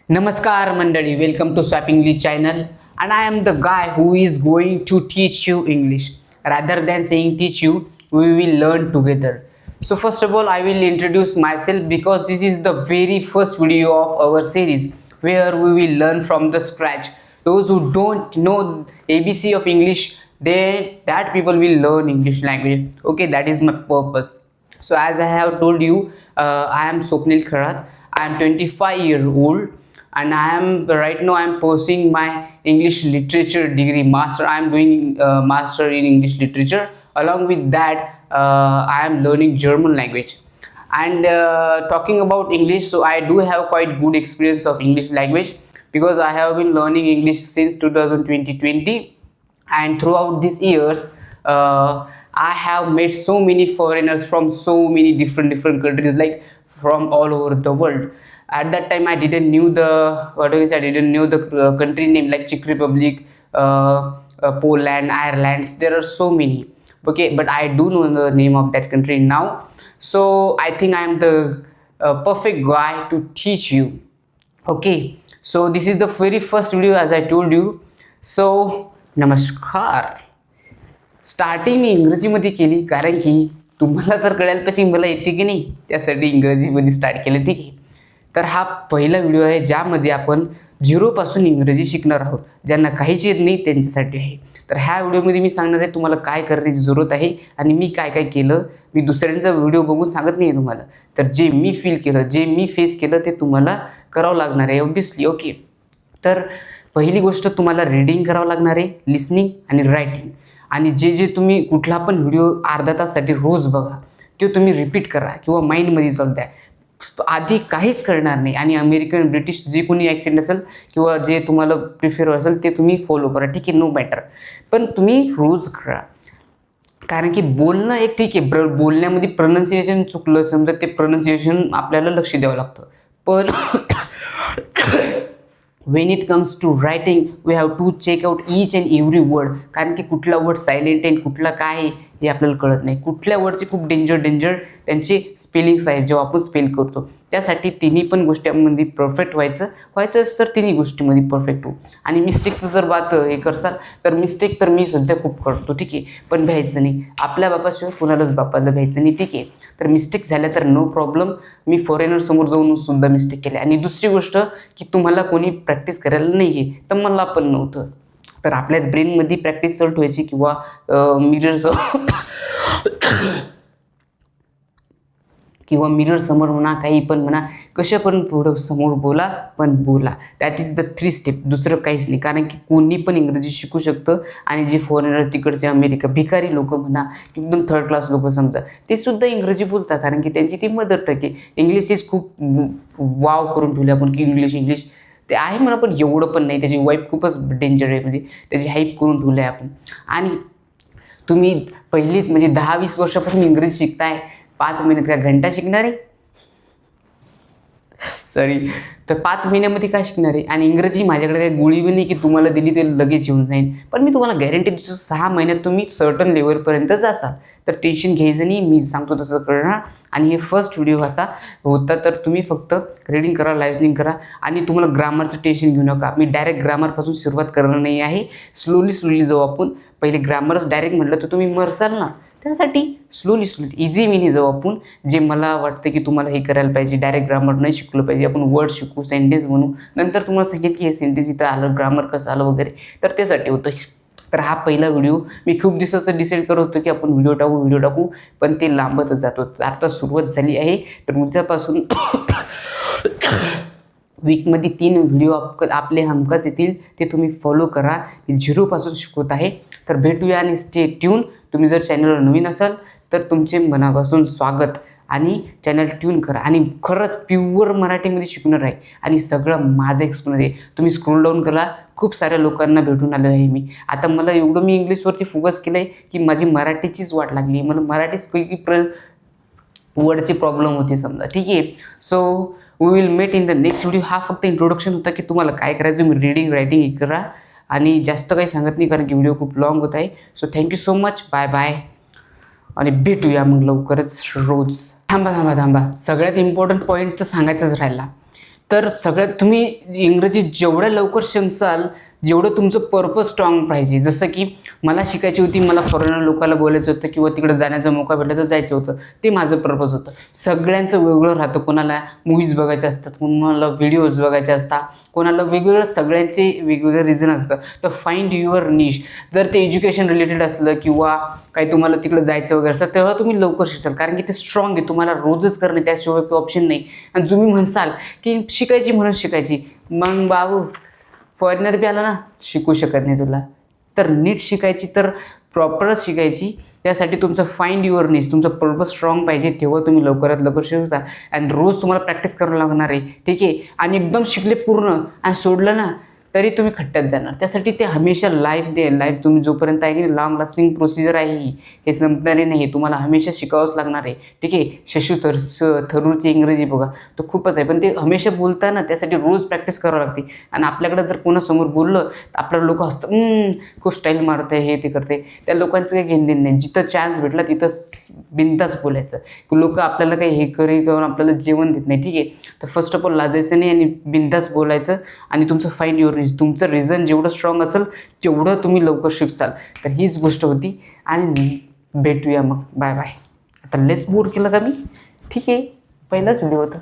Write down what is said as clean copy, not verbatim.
Namaskar Mandali, welcome to Swappingly channel, and I am the guy who is going to teach you English. Rather than saying teach you, we will learn together. So first of all, I will introduce myself because this is the very first video of our series where we will learn from the scratch. Those who don't know ABC of English, that people will learn English language. Okay, that is my purpose. So as I have told you, I am Swapnil Kharath. I am 25-year-old and I am pursuing my English literature degree master. I am doing master in English literature. Along with that, I am learning German language. And talking about English, so I do have quite good experience of English language because I have been learning English since 2020, and throughout these years I have met so many foreigners from so many different countries, like from all over the world. At that time I didn't knew the I didn't know the country name like Czech Republic, Poland, Ireland. There are so many, okay, but I do know the name of that country now. So I think I am the perfect guy to teach you. Okay, so this is the very first video as I told you. So नमस्कार. Starting मी इंग्रजीमध्ये केली कारण की तुम्हाला तर कळायला पाहिजे मला येते की नाही, त्यासाठी इंग्रजीमध्ये स्टार्ट केलं. ठीक आहे, तर हा पहिला व्हिडिओ आहे ज्यामध्ये आपण झिरोपासून इंग्रजी शिकणार आहोत. ज्यांना काहीच येत नाही त्यांच्यासाठी आहे. तर ह्या व्हिडिओमध्ये मी सांगणार आहे तुम्हाला काय करण्याची जरूरत आहे आणि मी काय काय केलं. मी दुसऱ्यांचा व्हिडिओ बघून सांगत नाही आहे तुम्हाला, तर जे मी फील केलं, जे मी फेस केलं ते तुम्हाला करावं लागणार आहे ऑब्वियसली. ओके, तर पहिली गोष्ट तुम्हाला रीडिंग करावं लागणार आहे, लिसनिंग आणि रायटिंग. आणि जे तुम्ही कुठला पण व्हिडिओ अर्धा तासासाठी रोज बघा, ते तुम्ही रिपीट करा किंवा माइंडमध्ये चालू द्या. आधी काहीच करणार नाही आणि अमेरिकन ब्रिटिश जे कोणी ॲक्सेंट असेल किंवा जे तुम्हाला प्रिफर असेल ते तुम्ही फॉलो करा. ठीक आहे, नो मॅटर, पण तुम्ही रोज करा. कारण की बोलणं एक ठीक आहे, बोलण्यामध्ये प्रोनाऊन्सिएशन चुकलं समजा ते प्रोनाऊन्सिएशन आपल्याला लक्ष द्यावं लागतं. पण when it comes to writing we have to check out each and every word. कारण की कुठला वर्ड सायलेंट आहे कुठला काय आहे हे आपल्याला कळत नाही. कुठल्या वर्डचे खूप डेंजर त्यांचे स्पेलिंग्स आहेत जेव्हा आपण स्पेल करतो. त्यासाठी तिन्ही पण गोष्टींमध्ये परफेक्ट व्हायचं तर तिन्ही गोष्टीमध्ये परफेक्ट हो. आणि मिस्टेकचं जर बात हे करसाल तर मिस्टेक तर मी सध्या खूप करतो. ठीक आहे, पण भ्यायचं नाही, आपल्या बापाशिवाय कुणालाच बापाला भ्यायचं नाही. ठीक आहे, तर मिस्टेक झाल्या तर नो प्रॉब्लेम. मी फॉरेनर समोर जाऊन सुद्धा मिस्टेक केल्या. आणि दुसरी गोष्ट की तुम्हाला कोणी प्रॅक्टिस करायला नाही आहे तर मला पण नव्हतं, तर आपल्या ब्रेनमध्ये प्रॅक्टिस चालू ठेवायची किंवा मिरर समोर म्हणा, काही पण म्हणा, कशा पण पुढं समोर बोला, पण बोला. दॅट इज द 3 स्टेप, दुसरं काहीच नाही. कारण की कोणी पण इंग्रजी शिकू शकतं. आणि जे फॉरेनर तिकडचे अमेरिका भिकारी लोक म्हणा, एकदम थर्ड क्लास लोक समजा, ते सुद्धा इंग्रजी बोलतात कारण की त्यांची ती मदर टंग आहे. इंग्लिश खूप वाव करून ठेवले आपण की इंग्लिश ते आहे म्हणा, पण एवढं पण नाही. त्याची वाईफ खूपच डेंजर आहे, म्हणजे त्याची हाईप करून ठेवलं आहे आपण. आणि तुम्ही पहिलीच म्हणजे 10-20 वर्षापासून इंग्रजी शिकताय, 5 महिन्यात काय घंटा शिकणार आहे? सॉरी, तर 5 महिन्यामध्ये काय शिकणार आहे? आणि इंग्रजी माझ्याकडे काही गोळी बी नाही की तुम्हाला दिली ते लगेच येऊन जाईल, पण मी तुम्हाला गॅरंटी देतो 6 महिन्यात तुम्ही सर्टन लेवलपर्यंत जासाल. तर टेन्शन घ्यायचं नाही, मी सांगतो तसं करणार. आणि हे फर्स्ट व्हिडिओ होता तर तुम्ही फक्त रीडिंग करा, लायसनिंग करा. आणि तुम्हाला ग्रामरचं टेन्शन घेऊ नका. मी डायरेक्ट ग्रामरपासून सुरुवात करणार नाही आहे. स्लोली जाऊ आपण. पहिले ग्रामरच डायरेक्ट म्हटलं तर तुम्ही मरसाल ना, त्यासाठी स्लोली इझी वेनी जाऊ आपण. जे मला वाटतं की तुम्हाला हे करायला पाहिजे, डायरेक्ट ग्रामर नाही शिकलं पाहिजे. आपण वर्ड शिकू, सेंटेन्स बनवू, नंतर तुम्हाला सांगेन की हे सेंटेन्स इथं आलं, ग्रामर कसं आलं वगैरे, तर त्यासाठी होतं. तर हा पहिला व्हिडिओ मी खूप दिवसाचं डिसाईड करत होतो की आपण व्हिडिओ टाकू, पण ते लांबतच जात होतं. आता सुरुवात झाली आहे, तर उद्यापासून वीकमध्ये 3 व्हिडिओ आपले हमखास येतील, ते तुम्ही फॉलो करा. मी झिरोपासून शिकवत आहे. तर भेटूया आणि स्टे ट्यून. तुम्ही जर चॅनलवर नवीन असाल तर तुमचे मनापासून स्वागत. आणि चॅनल ट्यून करा. आणि खरंच प्युअर मराठीमध्ये शिकणार आहे आणि सगळं माझं एक्सप्लेन आहे. तुम्ही स्क्रोल डाऊन करा, खूप साऱ्या लोकांना भेटून आलो आहे मी. आता मला एवढं मी इंग्लिशवरती फोकस केलं आहे की माझी मराठीचीच वाट लागली. मला मराठीच काही वर्डची प्रॉब्लेम होती समजा. ठीक आहे, so we will meet in the next video. हा फक्त इंट्रोडक्शन होता की तुम्हाला काय करायचं, तुम्ही रीडिंग रायटिंग हे करा. आणि जास्त काही सांगत नाही कारण की व्हिडिओ खूप लॉंग होत आहे. So thank you so much, bye. आणि भेटूया मग लवकरच रोज. थांबा, सगळ्यात इम्पॉर्टंट पॉईंट तर सांगायचाच राहिला. तर सगळ्यात तुम्ही इंग्रजी जेवढ्या लवकर शिकसाल जेवढं तुमचं पर्पज स्ट्रॉंग पाहिजे. जसं की मला शिकायची होती, मला फॉरेनर लोकांना बोलायचं होतं किंवा तिकडे जाण्याचा मौका भेटला तर जायचं होतं, ते माझं पर्पज होतं. सगळ्यांचं वेगळं राहतं. कोणाला मूवीज बघायचे असतात, कोणाला व्हिडिओज बघायचे असतात, कोणाला वेगवेगळं, सगळ्यांचे वेगवेगळे रिझन असतं. तर फाइंड युअर निश. जर ते एज्युकेशन रिलेटेड असलं किंवा काही तुम्हाला तिकडे जायचं वगैरे असतं तेव्हा तुम्ही लवकर शिकाल, कारण की ते स्ट्रॉंग आहे. तुम्हाला रोजच करणे त्याशिवाय ऑप्शन नाही. आणि तुम्ही म्हणसाल की शिकायची म्हणून शिकायची, मग बाबू फॉरेनर बी आला ना शिकू शकत नाही तुला. तर नीट शिकायची, तर प्रॉपरच शिकायची. त्यासाठी तुमचं फाइंड युअर निश, तुमचं पर्पज स्ट्रॉंग पाहिजे, तेव्हा तुम्ही लवकरात लवकर शिकता. आणि रोज तुम्हाला प्रॅक्टिस करावं लागणार आहे, ठीक आहे. आणि एकदम शिकले पूर्ण आणि सोडलं ना तरी तुम्ही खड्ड्यात जाणार. त्यासाठी ते हमेशा लाईफ दे. लाईफ तुम्ही जोपर्यंत आहे की लॉंग लास्टिंग प्रोसिजर आहे ही, हे संपणारे नाही. तुम्हाला हमेशा शिकावंच लागणार आहे, ठीक आहे. शशू थरूरची इंग्रजी बघा, तो खूपच आहे, पण ते हमेशा बोलताना त्यासाठी रोज प्रॅक्टिस करावं लागते. आणि आपल्याकडे जर कोणासमोर बोललं तर आपल्याला लोक असतं खूप स्टाईल मारते, हे ते करते. त्या लोकांचं काही घेणं देणं नाही. जिथं चान्स भेटला तिथं बिनधास्त बोलायचं. लोक आपल्याला काही हे करून आपल्याला जेवण देत नाही, ठीक आहे. तर फर्स्ट ऑफ ऑल लाजायचं नाही आणि बिनधास्त बोलायचं. आणि तुमचं फाइंड युअर निश, तुमचं रिझन जेवढं स्ट्रॉंग असेल तेवढं तुम्ही लवकर शिकसाल. तर हीच गोष्ट होती. आणि भेटूया मग. Bye bye. आता लेट्स बोर केलं का मी, ठीक आहे, पहिलाच व्हिडिओ होता.